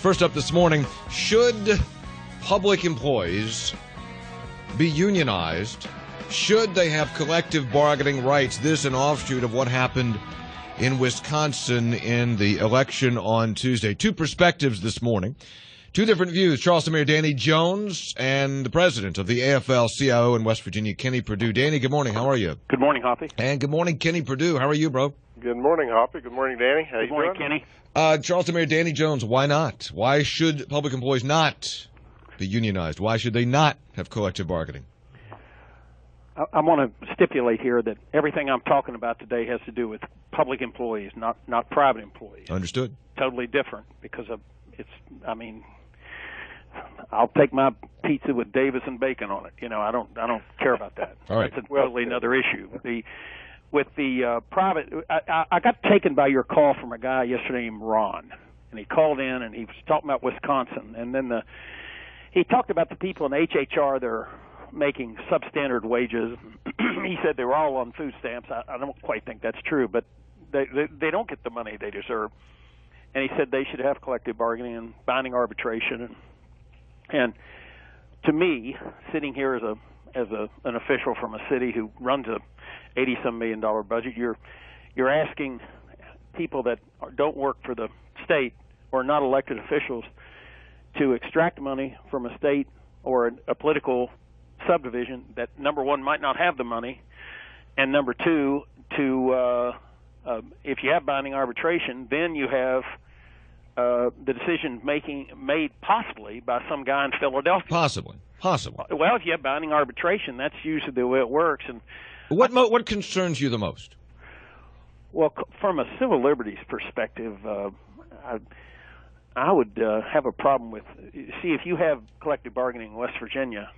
First up this morning, should public employees be unionized? Should they have collective bargaining rights? This an offshoot of what happened in Wisconsin in the election on Tuesday. Two perspectives this morning. Two different views. Charleston Mayor Danny Jones and the president of the AFL-CIO in West Virginia, Kenny Perdue. Danny, good morning. How are you? Good morning, Hoppy. And good morning, Kenny Perdue. How are you, bro? Good morning, Hoppy. Good morning, Danny. How you doing? Good morning, Kenny. Charleston Mayor Danny Jones, why not? Why should public employees not be unionized? Why should they not have collective bargaining? I want to stipulate here that everything I'm talking about today has to do with public employees, not private employees. Understood. Totally different because I'll take my pizza with Davis and bacon on it. I don't care about that. All right. That's totally another issue. With the private, I got taken by your call from a guy yesterday named Ron, and he called in and he was talking about Wisconsin, and then he talked about the people in HHR that are making substandard wages. He said they were all on food stamps. I don't quite think that's true, but they don't get the money they deserve. And he said they should have collective bargaining and binding arbitration. And to me, sitting here as an official from a city who runs a $80-some million budget, you're asking people that don't work for the state or are not elected officials to extract money from a state or a political subdivision that, number one, might not have the money, and number two, if you have binding arbitration, then you have the decision made possibly by some guy in Philadelphia. Possibly. Well, if you have binding arbitration, that's usually the way it works. And what concerns you the most? Well, from a civil liberties perspective, I would have a problem with. See, if you have collective bargaining in West Virginia,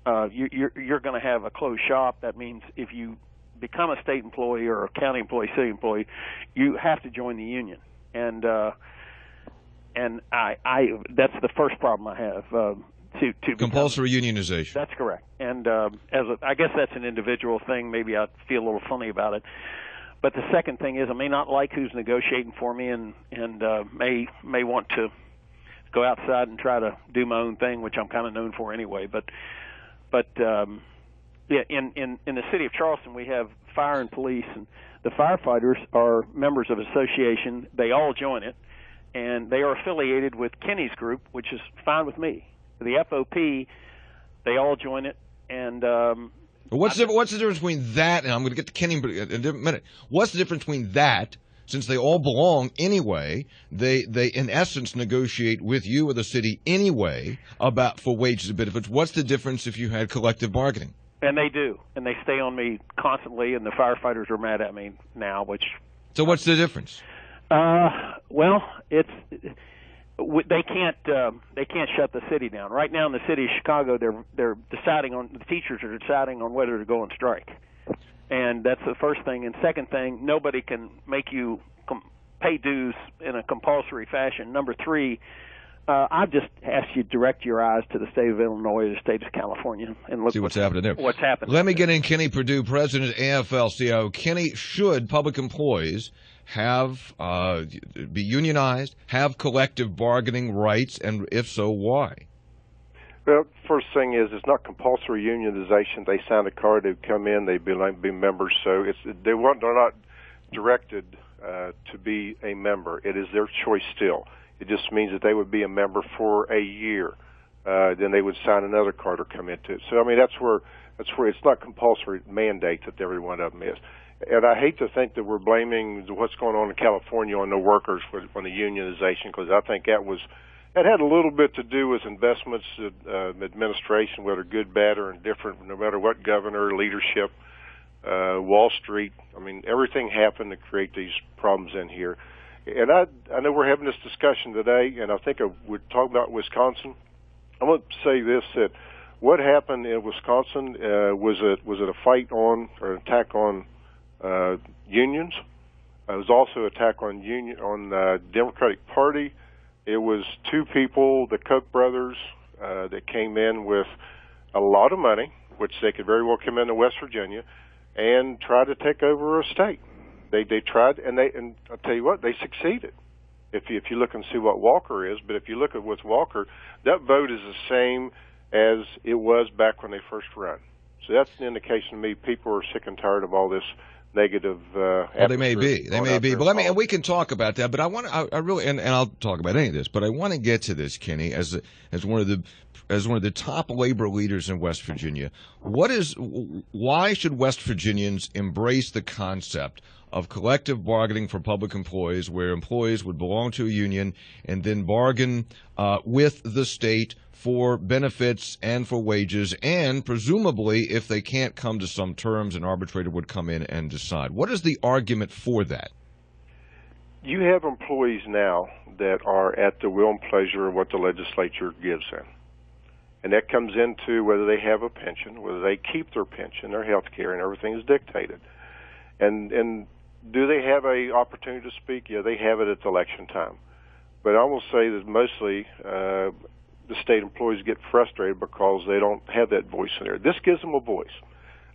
you're going to have a closed shop. That means if you become a state employee or a county employee, city employee, you have to join the union. And I that's the first problem I have. To compulsory unionization. That's correct. And I guess that's an individual thing. Maybe I feel a little funny about it. But the second thing is I may not like who's negotiating for me, and may want to go outside and try to do my own thing, which I'm kind of known for anyway. But yeah, in the city of Charleston, we have fire and police, and the firefighters are members of an association. They all join it, and they are affiliated with Kenny's group, which is fine with me. The FOP, they all join it, and what's the difference between that? And I'm going to get to Kenny in a minute. What's the difference between that? Since they all belong anyway, they in essence negotiate with you or the city anyway for wages and benefits. What's the difference if you had collective bargaining? And they do, and they stay on me constantly, and the firefighters are mad at me now. So what's the difference? Well, they can't shut the city down. Right now in the city of Chicago, the teachers are deciding on whether to go on strike. And that's the first thing. And second thing, nobody can make you pay dues in a compulsory fashion. Number three, I've just asked you to direct your eyes to the state of Illinois, the state of California, and look what's happening there. What's happening. Let me get in Kenny Perdue, president of AFL-CIO. Kenny, should public employees be unionized, have collective bargaining rights, and if so, why? Well, first thing is it's not compulsory unionization. They sign a card, they come in, they be members. So they're not directed to be a member. It is their choice still. It just means that they would be a member for a year. Then they would sign another card or come into it. So I mean that's where it's not compulsory mandate that every one of them is. And I hate to think that we're blaming what's going on in California on the workers on the unionization, because I think that had a little bit to do with investments, administration, whether good, bad, or indifferent, no matter what governor, leadership, Wall Street. I mean, everything happened to create these problems in here. And I know we're having this discussion today, and I think we're talking about Wisconsin. I want to say this, that what happened in Wisconsin was it a fight on or an attack on unions? It was also an attack on the Democratic Party. It was two people, the Koch brothers, that came in with a lot of money, which they could very well come into West Virginia, and try to take over a state. They tried, and I'll tell you what, they succeeded. if you look and see what Walker is. But if you look at what's Walker, that vote is the same as it was back when they first run. So that's an indication to me people are sick and tired of all this negative. Well, they may be. They may be. But let me, and we can talk about that. But I really, and I'll talk about any of this. But I want to get to this, Kenny, as one of the top labor leaders in West Virginia. Why should West Virginians embrace the concept of collective bargaining for public employees, where employees would belong to a union and then bargain with the state for benefits and for wages, and presumably, if they can't come to some terms, an arbitrator would come in and decide? What is the argument for that? You have employees now that are at the will and pleasure of what the legislature gives them. And that comes into whether they have a pension, whether they keep their pension, their health care, and everything is dictated. And do they have an opportunity to speak? Yeah, they have it at the election time. But I will say that mostly the state employees get frustrated because they don't have that voice in there. This gives them a voice.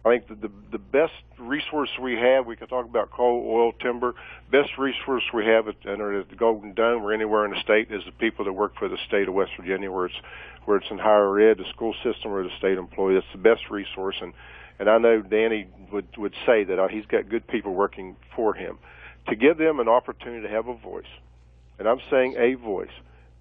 I think that the best resource we have, we can talk about coal, oil, timber, best resource we have at the Golden Dome or anywhere in the state is the people that work for the state of West Virginia, where it's in higher ed, the school system, or the state employee. That's the best resource. And I know Danny would say that he's got good people working for him. To give them an opportunity to have a voice, and I'm saying a voice,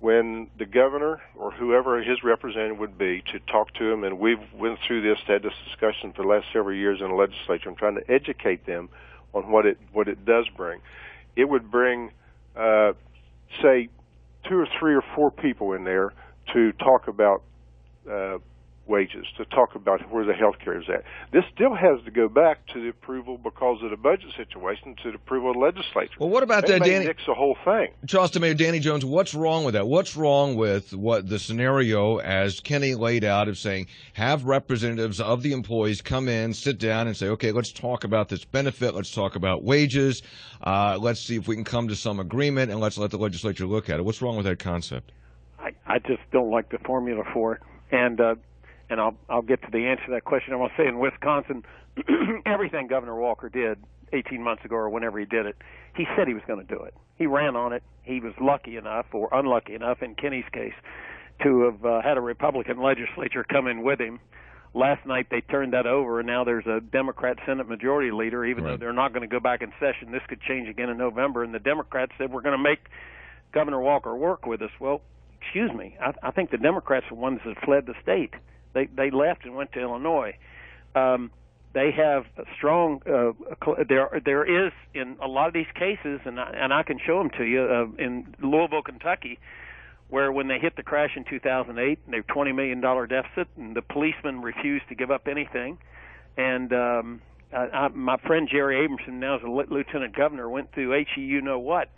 when the governor or whoever his representative would be to talk to him, and we've went through this, had this discussion for the last several years in the legislature, and trying to educate them on what it does bring. It would bring, say, 2 or 3 or 4 people in there to talk about wages, to talk about where the health care is at. This still has to go back to the approval, because of the budget situation, to the approval of the legislature. Well, what about that, Danny? Nix the whole thing. Charleston Mayor Danny Jones, what's wrong with that? What's wrong with what the scenario, as Kenny laid out, of saying, have representatives of the employees come in, sit down, and say, okay, let's talk about this benefit, let's talk about wages, let's see if we can come to some agreement, and let's let the legislature look at it. What's wrong with that concept? I just don't like the formula for it. And I'll get to the answer to that question. I want to say in Wisconsin, everything Governor Walker did 18 months ago or whenever he did it, he said he was going to do it. He ran on it. He was lucky enough, or unlucky enough in Kenny's case, to have had a Republican legislature come in with him. Last night they turned that over, and now there's a Democrat Senate Majority Leader, even though they're not going to go back in session. This could change again in November, and the Democrats said, we're going to make Governor Walker work with us. Well, excuse me, I think the Democrats are the ones that fled the state. They left and went to Illinois. They have a strong. There is in a lot of these cases, and I can show them to you in Louisville, Kentucky, where when they hit the crash in 2008, they were $20 million deficit, and the policemen refused to give up anything. And my friend Jerry Abramson, now as a lieutenant governor, went through you know what.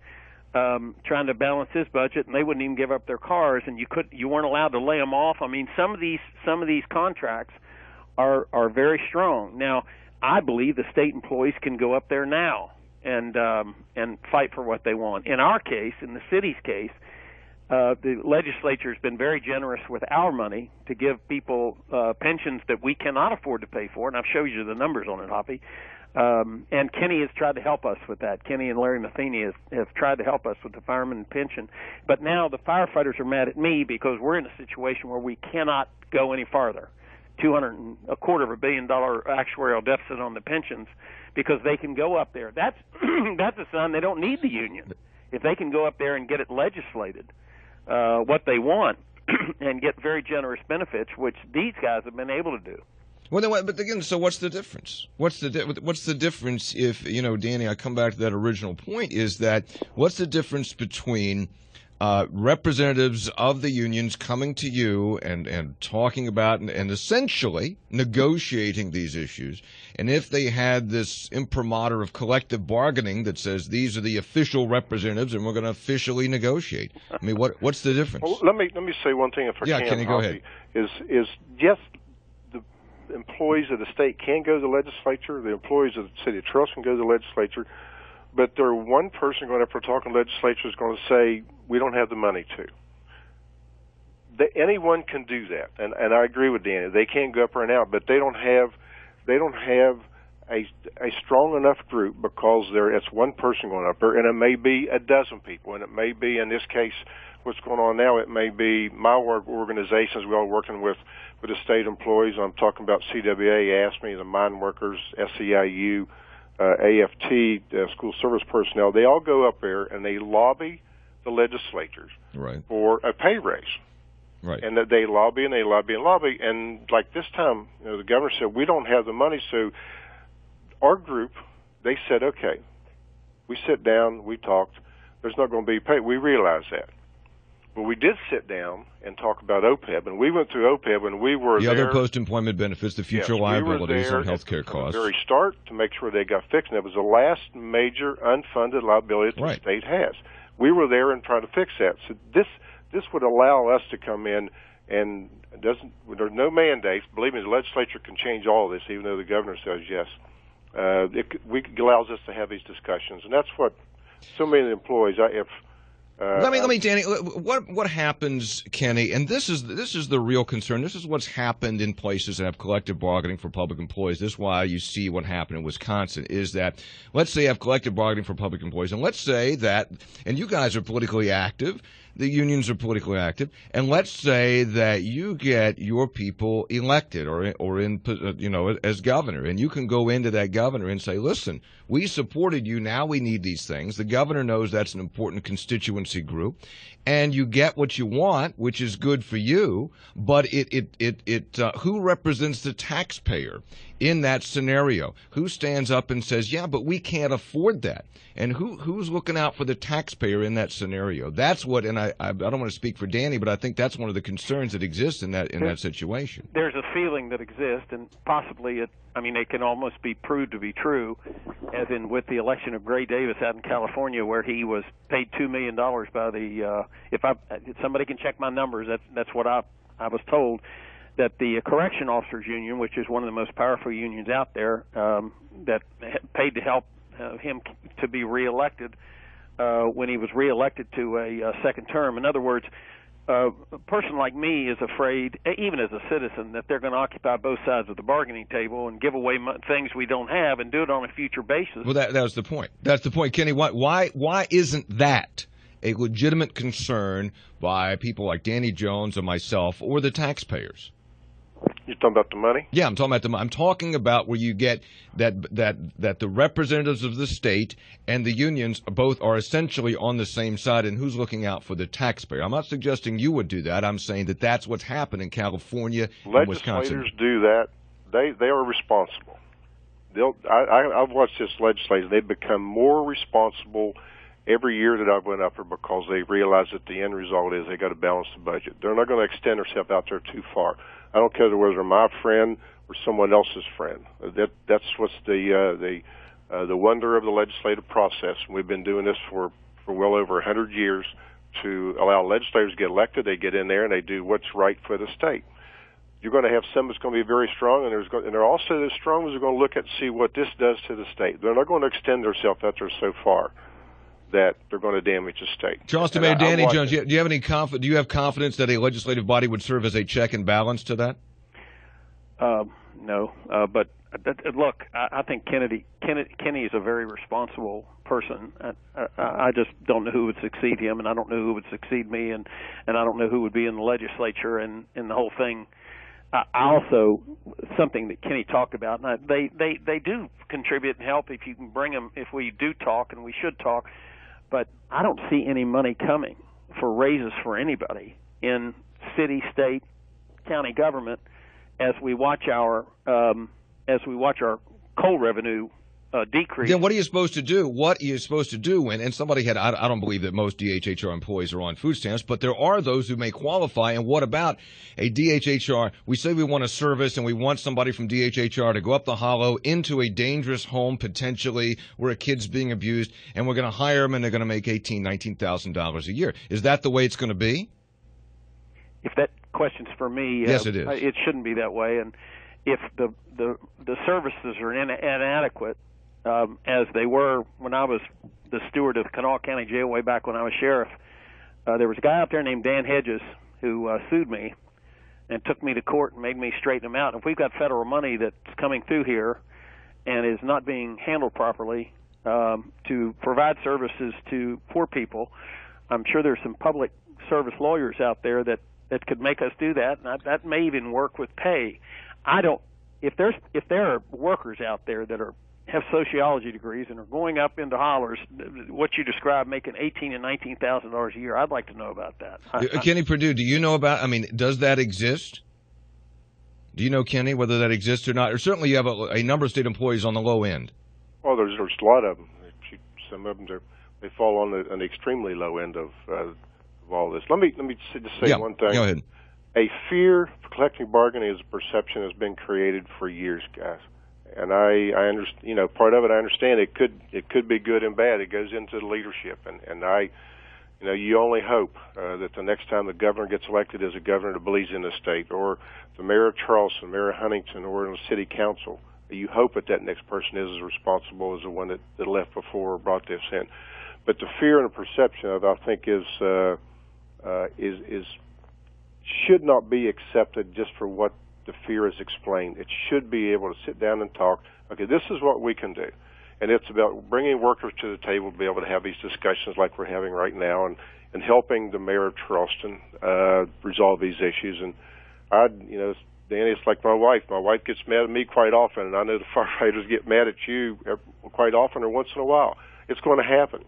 Trying to balance his budget, and they wouldn't even give up their cars, and you weren't allowed to lay them off. I mean, some of these contracts are very strong. Now, I believe the state employees can go up there now and fight for what they want. In our case, in the city's case, the legislature has been very generous with our money to give people pensions that we cannot afford to pay for, and I've showed you the numbers on it, Hoppy. And Kenny has tried to help us with that. Kenny and Larry Matheny have tried to help us with the fireman pension. But now the firefighters are mad at me because we're in a situation where we cannot go any farther. $225 billion actuarial deficit on the pensions, because they can go up there. That's a sign they don't need the union. If they can go up there and get it legislated, what they want, and get very generous benefits, which these guys have been able to do. Well, then, but again, so what's the difference? What's the difference if, Danny, I come back to that original point, is that what's the difference between representatives of the unions coming to you and talking about and essentially negotiating these issues, and if they had this imprimatur of collective bargaining that says these are the official representatives and we're going to officially negotiate? I mean, what's the difference? Well, let me say one thing, if I can. Yeah, Kenny, go ahead. Is yes, employees of the state can go to the legislature. The employees of the city of Charleston can go to the legislature. But there one person going up for talking to the legislature is going to say, we don't have the money to. Anyone can do that. And I agree with Danny. They can go up or out, but they don't have a strong enough group, because it's one person going up there, and it may be a dozen people, and it may be, in this case, what's going on now, it may be my organizations. We're all working with the state employees. I'm talking about CWA, AFSCME, the mine workers, SEIU, AFT, school service personnel. They all go up there and they lobby the legislatures for a pay raise. Right. And that they lobby and they lobby and lobby. And like this time, the governor said, we don't have the money. So our group, they said, okay, we sit down, we talked, there's not going to be pay. We realize that. But we did sit down and talk about OPEB, and we went through OPEB, and we were there. The other post-employment benefits, the future liabilities on health care costs. From the very start to make sure they got fixed. And it was the last major unfunded liability that the state has. We were there and trying to fix that. So this would allow us to come in, and there's no mandates. Believe me, the legislature can change all of this, even though the governor says yes. It allows us to have these discussions, and that's what so many of the employees. Let me, Danny. What happens, Kenny? And this is the real concern. This is what's happened in places that have collective bargaining for public employees. This is why you see what happened in Wisconsin. Is that, let's say you have collective bargaining for public employees, and let's say that, and you guys are politically active. The unions are politically active, and let's say that you get your people elected or in as governor, and you can go into that governor and say, listen, we supported you, now we need these things. The governor knows that's an important constituency group, and you get what you want, which is good for you, but who represents the taxpayer in that scenario? Who stands up and says, yeah, but we can't afford that? And who's looking out for the taxpayer in that scenario? That's what, and I don't want to speak for Danny, but I think that's one of the concerns that exists in that situation. There's a feeling that exists, and possibly it can almost be proved to be true, as in with the election of Gray Davis out in California, where he was paid $2 million by the. If somebody can check my numbers, that's what I was told, that the correction officers union, which is one of the most powerful unions out there, that paid to help him to be reelected when he was reelected to a second term. In other words, a person like me is afraid, even as a citizen, that they're going to occupy both sides of the bargaining table and give away things we don't have and do it on a future basis. Well, that was the point. That's the point, Kenny. Why isn't that a legitimate concern by people like Danny Jones or myself or the taxpayers? You're talking about the money? Yeah, I'm talking about where you get that the representatives of the state and the unions both are essentially on the same side, and who's looking out for the taxpayer. I'm not suggesting you would do that. I'm saying that that's what's happened in California and Wisconsin. Legislators do that. They are responsible. I've watched this legislature. They've become more responsible every year that I've went up there, because they realize that the end result is they got to balance the budget. They're not going to extend themselves out there too far. I don't care whether they're my friend or someone else's friend. That's what's the wonder of the legislative process. We've been doing this for well over 100 years to allow legislators to get elected. They get in there and they do what's right for the state. You're going to have some that's going to be very strong, and they're also as strong as they're going to look at and see what this does to the state. They're not going to extend themselves out there so far that they're going to damage the state. Charleston Mayor Danny Jones, do you have any do you have confidence that a legislative body would serve as a check and balance to that? No, but look, I think Kenny is a very responsible person. I just don't know who would succeed him, and I don't know who would succeed me, and I don't know who would be in the legislature and the whole thing. I also, something that Kenny talked about, and they do contribute and help if you can bring them, if we do talk, and we should talk. But I don't see any money coming for raises for anybody in city, state, county government as we watch our coal revenue decrease. Then what are you supposed to do? What are you supposed to do when, and somebody had, I don't believe that most DHHR employees are on food stamps, but there are those who may qualify. And what about a DHHR? We say we want a service and we want somebody from DHHR to go up the hollow into a dangerous home, potentially, where a kid's being abused, and we're going to hire them and they're going to make $18,000, $19,000 a year. Is that the way it's going to be? If that question's for me, yes, it is. It shouldn't be that way. And if the services are inadequate, as they were when I was the steward of the Kanawha County Jail way back when I was sheriff, there was a guy out there named Dan Hedges who sued me and took me to court and made me straighten him out. And if we've got federal money that's coming through here, and is not being handled properly to provide services to poor people. I'm sure there's some public service lawyers out there that could make us do that, and that may even work with pay. If there are workers out there that have sociology degrees and are going up into hollers, what you described, making $18,000 and $19,000 a year, I'd like to know about that. Kenny Perdue, do you know about? I mean, does that exist? Do you know, Kenny, whether that exists or not? Or certainly you have a number of state employees on the low end. Well, there's a lot of them. Some of them they fall on the extremely low end of all this. Let me just say one thing. Go ahead. A fear of collective bargaining as a perception has been created for years, guys. And I understand, part of it I understand. It could be good and bad. It goes into the leadership, and you only hope that the next time the governor gets elected as a governor that believes in the state, or the mayor of Charleston, Mayor Huntington, or in the city council, you hope that next person is as responsible as the one that left before or brought this in. But the fear and the perception of it, I think, is should not be accepted just for what the fear is explained. It should be able to sit down and talk. Okay, this is what we can do, and it's about bringing workers to the table to be able to have these discussions like we're having right now, and helping the mayor of Charleston resolve these issues. And Danny, it's like my wife. My wife gets mad at me quite often, and I know the firefighters get mad at you quite often or once in a while. It's going to happen.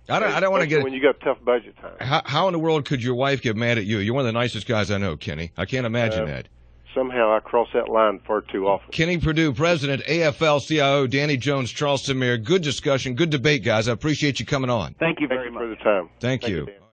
I don't want to get when you got tough budget time. How in the world could your wife get mad at you? You're one of the nicest guys I know, Kenny. I can't imagine that. Somehow I cross that line far too often. Kenny Perdue, President, AFL-CIO, Danny Jones, Charleston Mayor. Good discussion, good debate, guys. I appreciate you coming on. Thank you very much for the time. Thank you.